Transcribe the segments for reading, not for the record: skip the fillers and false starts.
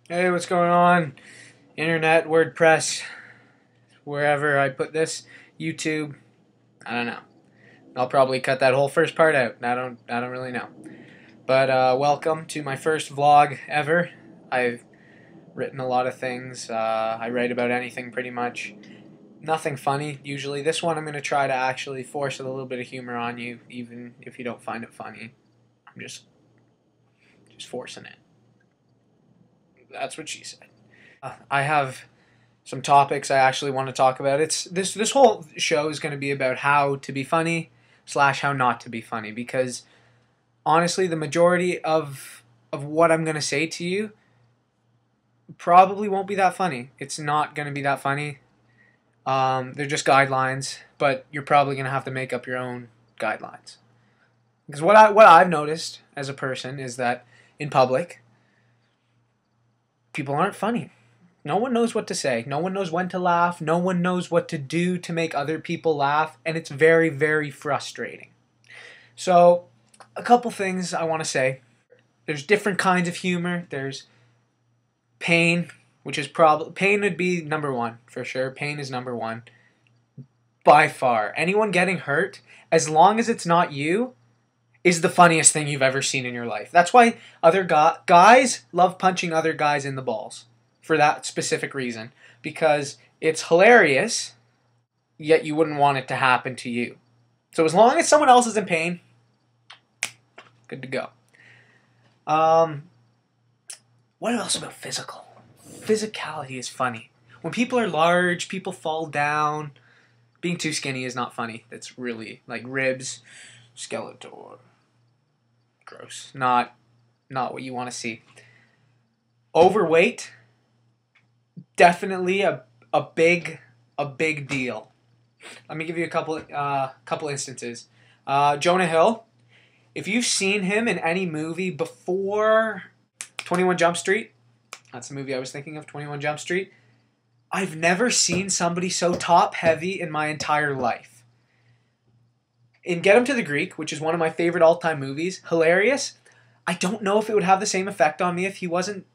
Hey, what's going on? Internet, WordPress, wherever I put this, YouTube. I don't know. I'll probably cut that whole first part out. I don't really know. But welcome to my first vlog ever. I've written a lot of things. I write about anything pretty much. Nothing funny usually. This one I'm going to try to actually force a little bit of humor on you, even if you don't find it funny. I'm just forcing it. That's what she said. I have some topics I actually want to talk about. It's this whole show is going to be about how to be funny slash how not to be funny, because honestly, the majority of what I'm going to say to you probably won't be that funny. It's not going to be that funny. They're just guidelines, but you're probably going to have to make up your own guidelines. Because what I've noticed as a person is that in public, people aren't funny. No one knows what to say. No one knows when to laugh. No one knows what to do to make other people laugh. And it's very, very frustrating. So, a couple things I want to say. There's different kinds of humor. There's pain, which is probably... Pain would be number one, for sure. Pain is number one. By far. Anyone getting hurt, as long as it's not you, is the funniest thing you've ever seen in your life. That's why other guys love punching other guys in the balls. For that specific reason, because it's hilarious, yet you wouldn't want it to happen to you. So as long as someone else is in pain, good to go. What else about physical? Physicality is funny. When people are large, people fall down. Being too skinny is not funny. That's really like ribs, Skeletor. Gross. Not what you want to see. Overweight. Definitely a big deal. Let me give you a couple instances. Jonah Hill. If you've seen him in any movie before 21 Jump Street, that's the movie I was thinking of, 21 Jump Street. I've never seen somebody so top heavy in my entire life. In Get Him to the Greek, which is one of my favorite all-time movies, hilarious. I don't know if it would have the same effect on me if he wasn't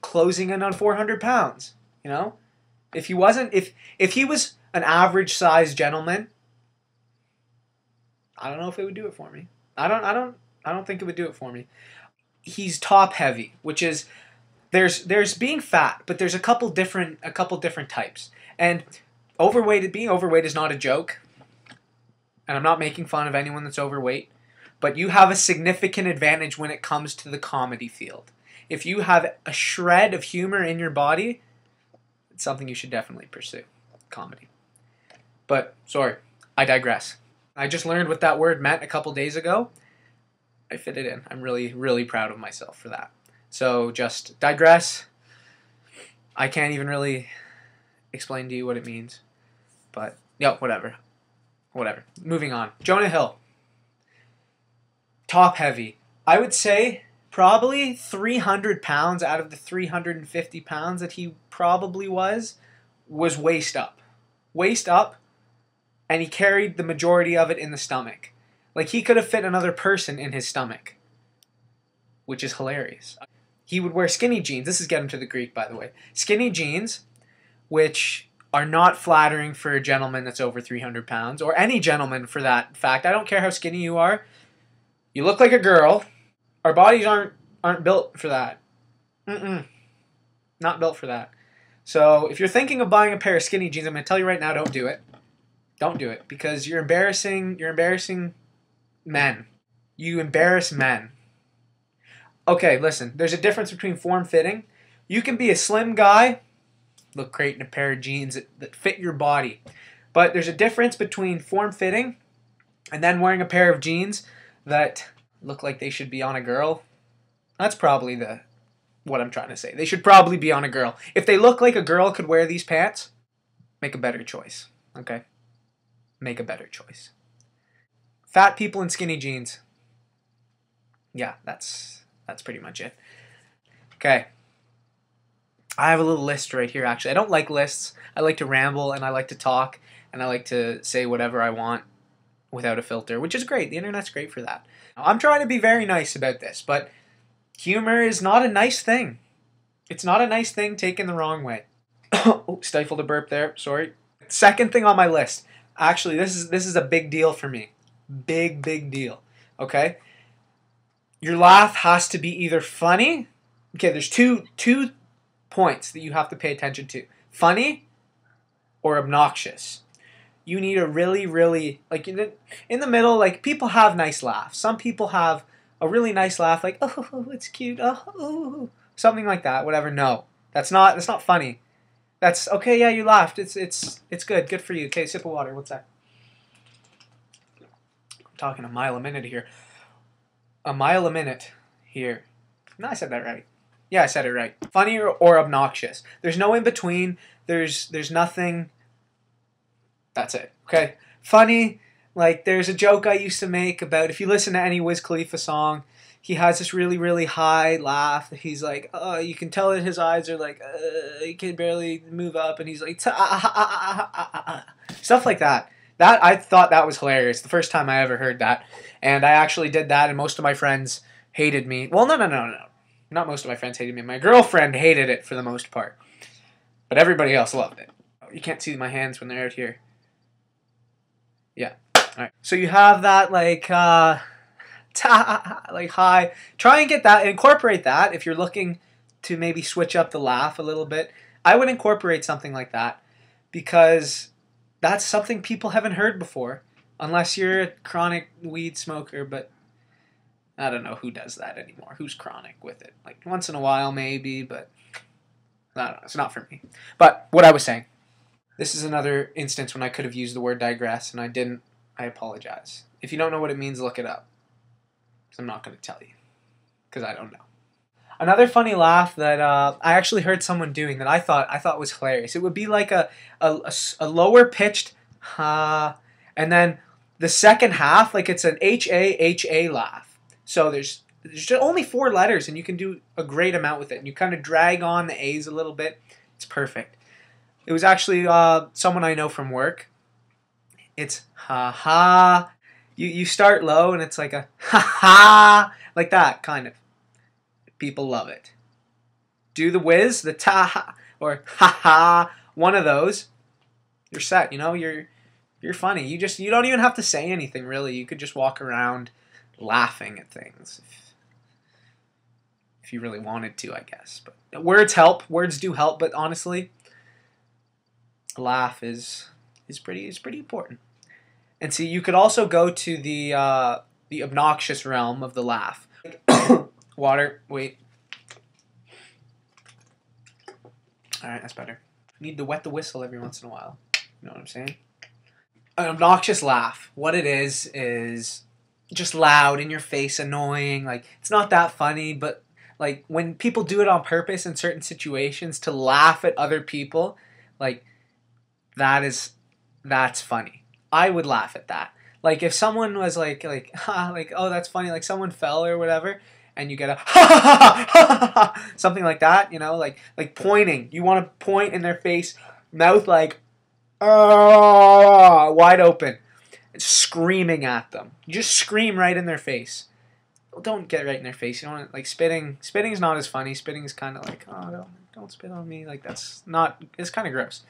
closing in on 400 pounds, you know? If he wasn't, if he was an average sized gentleman, I don't know if it would do it for me. I don't think it would do it for me. He's top heavy, which is, there's being fat, but there's a couple different types. And being overweight is not a joke. And I'm not making fun of anyone that's overweight, but you have a significant advantage when it comes to the comedy field. If you have a shred of humor in your body, it's something you should definitely pursue. Comedy. But, sorry, I digress. I just learned what that word meant a couple days ago. I fit it in. I'm really, really proud of myself for that. So, just digress. I can't even really explain to you what it means. But, yeah, whatever. Whatever. Moving on. Jonah Hill. Top heavy. I would say probably 300 pounds out of the 350 pounds that he probably was waist up. Waist up, and he carried the majority of it in the stomach. Like, he could have fit another person in his stomach, which is hilarious. He would wear skinny jeans. This is Get Him to the Greek, by the way. Skinny jeans, which are not flattering for a gentleman that's over 300 pounds, or any gentleman for that fact. I don't care how skinny you are. You look like a girl. Our bodies aren't built for that. Not built for that. So if you're thinking of buying a pair of skinny jeans, I'm going to tell you right now, don't do it. Don't do it, because you're embarrassing men. You embarrass men. Okay, listen, there's a difference between form-fitting. You can be a slim guy, look great in a pair of jeans that fit your body. But there's a difference between form-fitting and then wearing a pair of jeans that look like they should be on a girl. That's probably what I'm trying to say. They should probably be on a girl. If they look like a girl could wear these pants, make a better choice. Okay? Make a better choice. Fat people in skinny jeans. Yeah, that's pretty much it. Okay. I have a little list right here, actually. I don't like lists. I like to ramble, and I like to talk, and I like to say whatever I want without a filter, which is great. The internet's great for that. I'm trying to be very nice about this, but Humor is not a nice thing. It's not a nice thing taken the wrong way. Oh, stifled a burp there. Sorry. Second thing on my list. Actually, this is a big deal for me. Big deal. Okay? Your laugh has to be either funny. Okay, there's two points that you have to pay attention to. Funny or obnoxious. You need a really, like, in the middle, like, people have nice laughs. Some people have a really nice laugh, like, oh, it's cute, oh, something like that, whatever. No, that's not funny. That's, okay, yeah, you laughed. It's good for you. Okay, sip of water. What's that? I'm talking a mile a minute here. A mile a minute here. No, I said that right. Yeah, I said it right. Funny or obnoxious. There's no in between. There's nothing. That's it. Okay. Funny. Like, there's a joke I used to make about, if you listen to any Wiz Khalifa song, he has this really high laugh. He's like, you can tell that his eyes are like, he can barely move up, and he's like, stuff like that. That, I thought that was hilarious. The first time I ever heard that. And I actually did that, and most of my friends hated me. Well, no. Not most of my friends hated me. My girlfriend hated it for the most part. But everybody else loved it. You can't see my hands when they're out here. Yeah. Alright. So you have that, like, like high. Try and get that, incorporate that if you're looking to maybe switch up the laugh a little bit. I would incorporate something like that because that's something people haven't heard before. Unless you're a chronic weed smoker, but I don't know who does that anymore. Who's chronic with it? Like, once in a while, maybe, but I don't know. It's not for me. But what I was saying, this is another instance when I could have used the word digress, and I didn't. I apologize. If you don't know what it means, look it up. Because I'm not going to tell you. Because I don't know. Another funny laugh that I actually heard someone doing that I thought was hilarious. It would be like a lower pitched ha, and then the second half, like it's an H-A-H-A laugh. So there's just only 4 letters, and you can do a great amount with it. And you kind of drag on the A's a little bit. It's perfect. It was actually someone I know from work. It's ha-ha. You start low, and it's like a ha-ha, like that, kind of. People love it. Do the whiz, the ta, or ha-ha, one of those. You're set, you know, you're funny. You don't even have to say anything, really. You could just walk around laughing at things. If you really wanted to, I guess. But words help. Words do help, but honestly, a laugh is pretty important. And see, you could also go to the obnoxious realm of the laugh. Water, wait. Alright, that's better. Need to wet the whistle every once in a while. You know what I'm saying? An obnoxious laugh. What it is just loud, in your face, annoying. Like, it's not that funny, but like when people do it on purpose in certain situations to laugh at other people, like that's funny. I would laugh at that. Like if someone was like oh, that's funny, like someone fell or whatever, and you get a ha ha ha ha ha, something like that, you know, like pointing. You want to point in their face, mouth like wide open, screaming at them. You just scream right in their face. Well, don't get right in their face. You don't want, like, spitting. Spitting is not as funny. Spitting is kind of like, oh, don't spit on me. Like, that's not. It's kind of gross.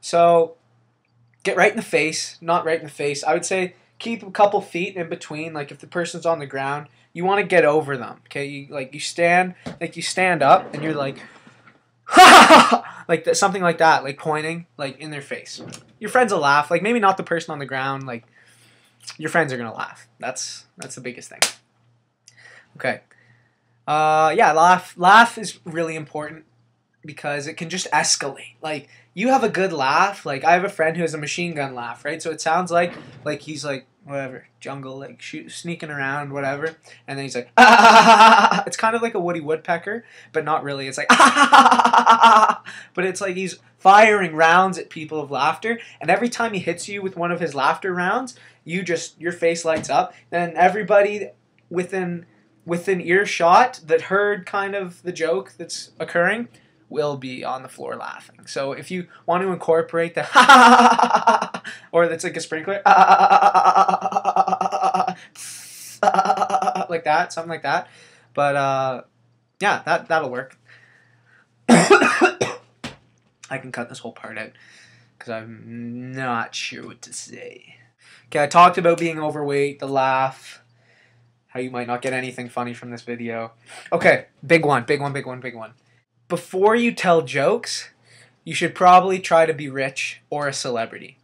So get right in the face. Not right in the face. I would say keep a couple feet in between. Like if the person's on the ground, you want to get over them. Okay, you stand up and you're like, like that, something like that, like pointing like in their face. Your friends will laugh. Like maybe not the person on the ground. Like your friends are gonna laugh. That's the biggest thing. Okay. Yeah, laugh is really important because it can just escalate. Like you have a good laugh. Like I have a friend who has a machine gun laugh, right? So it sounds like he's like whatever, jungle, like sneaking around, whatever. And then he's like, ah! It's kind of like a Woody Woodpecker, but not really. It's like, ah! But it's like he's firing rounds at people of laughter. And every time he hits you with one of his laughter rounds, your face lights up. Then everybody within earshot that heard kind of the joke that's occurring will be on the floor laughing. So if you want to incorporate the or that's like a sprinkler like that, something like that. But Yeah, that'll work. I can cut this whole part out because I'm not sure what to say. Okay, I talked about being overweight, the laugh, how you might not get anything funny from this video. Okay, big one. Before you tell jokes, you should probably try to be rich or a celebrity.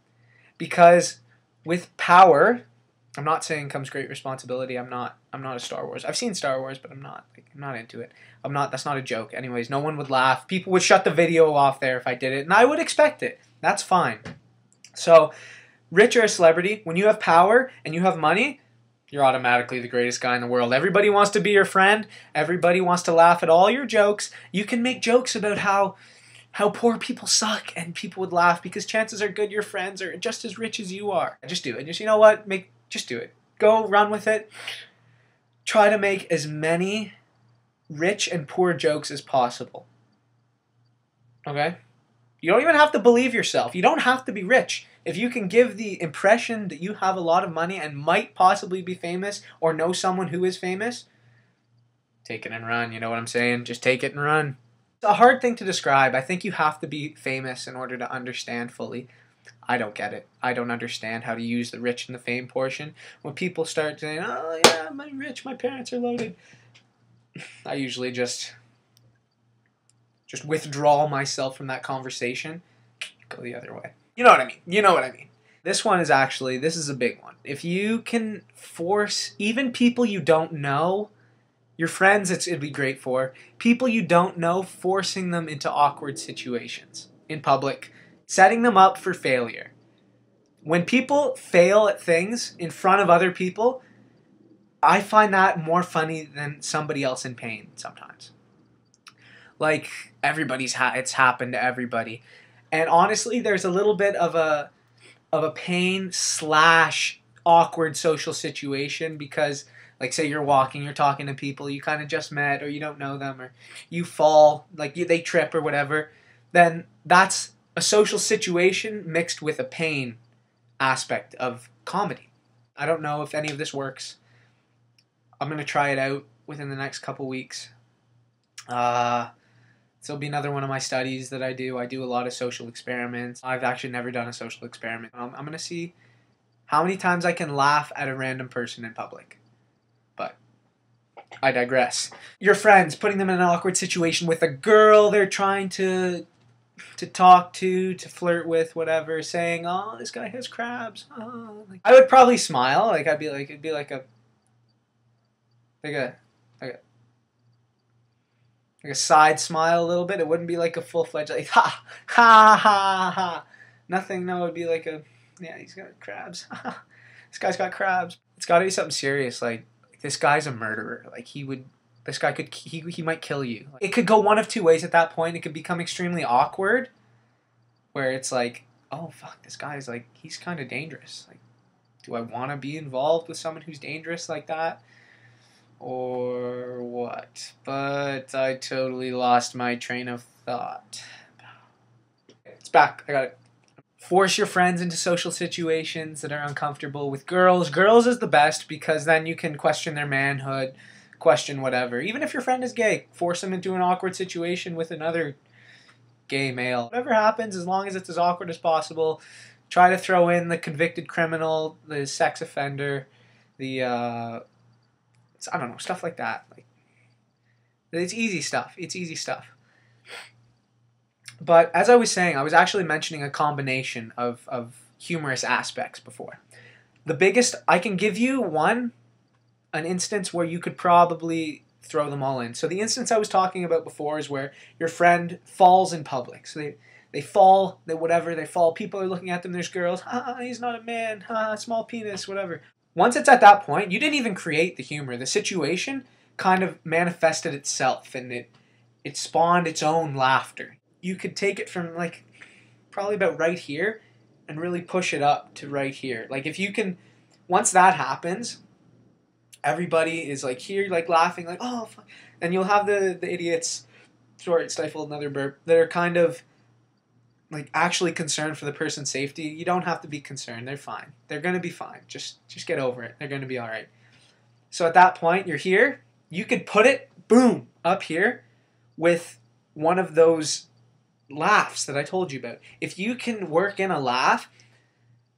Because with power, I'm not saying comes great responsibility. I'm not a Star Wars. I've seen Star Wars, but I'm not into it. That's not a joke. Anyways, no one would laugh. People would shut the video off there if I did it, and I would expect it. That's fine. So, rich or a celebrity, when you have power and you have money, you're automatically the greatest guy in the world. Everybody wants to be your friend. Everybody wants to laugh at all your jokes. You can make jokes about how poor people suck, and people would laugh because chances are good your friends are just as rich as you are. Just do it. Just, you know what? Just do it. Go run with it. Try to make as many rich and poor jokes as possible. Okay? You don't even have to believe yourself. You don't have to be rich. If you can give the impression that you have a lot of money and might possibly be famous or know someone who is famous, take it and run. You know what I'm saying? Just take it and run. It's a hard thing to describe. I think you have to be famous in order to understand fully. I don't get it. I don't understand how to use the rich and the fame portion. When people start saying, oh yeah, I'm rich, my parents are loaded, I usually just withdraw myself from that conversation, go the other way. You know what I mean? You know what I mean. This one is actually, this is a big one. If you can force even people you don't know, your friends it'd be great for, people you don't know, forcing them into awkward situations in public, setting them up for failure. When people fail at things in front of other people, I find that more funny than somebody else in pain sometimes. Like, it's happened to everybody. And honestly, there's a little bit of a pain / awkward social situation because, like, say you're walking, you're talking to people you kind of just met or you don't know them, or you fall, like they trip or whatever, then that's a social situation mixed with a pain aspect of comedy. I don't know if any of this works. I'm going to try it out within the next couple weeks. This will be another one of my studies that I do. I do a lot of social experiments. I've actually never done a social experiment. I'm going to see how many times I can laugh at a random person in public. But I digress. Your friends, putting them in an awkward situation with a girl they're trying to talk to flirt with, whatever, saying, oh, this guy has crabs. Oh. I would probably smile. Like, I'd be like, it'd be like a side smile a little bit. It wouldn't be like a full-fledged, like, ha, ha, ha, ha. Nothing, no, it'd be like yeah, he's got crabs. This guy's got crabs. It's got to be something serious, like, this guy's a murderer. Like, he might kill you. It could go one of two ways at that point. It could become extremely awkward, where it's like, oh, fuck, this guy's, like, he's kind of dangerous. Like, do I want to be involved with someone who's dangerous like that? Or what? But I totally lost my train of thought. It's back. I got it. Force your friends into social situations that are uncomfortable with girls. Girls is the best because then you can question their manhood, question whatever. Even if your friend is gay, force them into an awkward situation with another gay male. Whatever happens, as long as it's as awkward as possible, try to throw in the convicted criminal, the sex offender, the I don't know, stuff like that. Like, it's easy stuff. It's easy stuff. But as I was saying, I was actually mentioning a combination of humorous aspects before. The biggest, I can give you an instance where you could probably throw them all in. So the instance I was talking about before is where your friend falls in public. So they fall, they fall, people are looking at them, there's girls, he's not a man, small penis, whatever. Once it's at that point, you didn't even create the humor. The situation kind of manifested itself, and it spawned its own laughter. You could take it from, like, probably about right here and really push it up to right here. Like, if you can, once that happens, everybody is, like, here, like, laughing, like, oh, fuck. And you'll have the idiots, sorry, stifled another burp, that are kind of, like, actually concerned for the person's safety. You don't have to be concerned. They're fine. They're going to be fine. Just get over it. They're going to be all right. So at that point, you're here. You could put it boom, up here with one of those laughs that I told you about. If you can work in a laugh,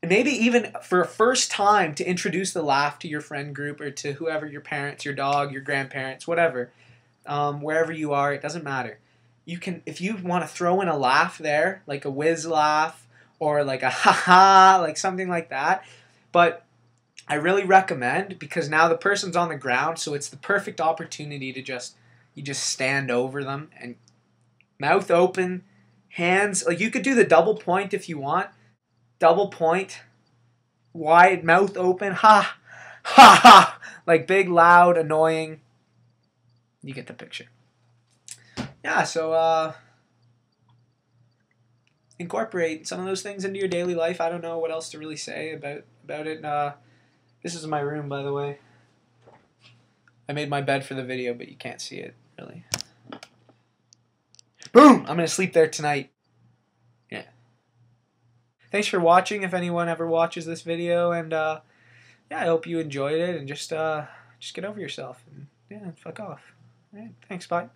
maybe even for a first time to introduce the laugh to your friend group or to whoever, your parents, your dog, your grandparents, whatever, wherever you are, it doesn't matter. You can, if you want to throw in a laugh there, like a whiz laugh or like a ha-ha, like something like that. But I really recommend, because now the person's on the ground, so it's the perfect opportunity to you just stand over them and mouth open, hands, like you could do the double point if you want. Double point, wide mouth open, ha, ha, ha, like big, loud, annoying. You get the picture. Yeah, so incorporate some of those things into your daily life. I don't know what else to really say about it. This is my room, by the way. I made my bed for the video, but you can't see it, really. Boom! I'm going to sleep there tonight. Yeah. Thanks for watching, if anyone ever watches this video, and yeah, I hope you enjoyed it, and just get over yourself, and yeah, fuck off. All right, thanks, bye.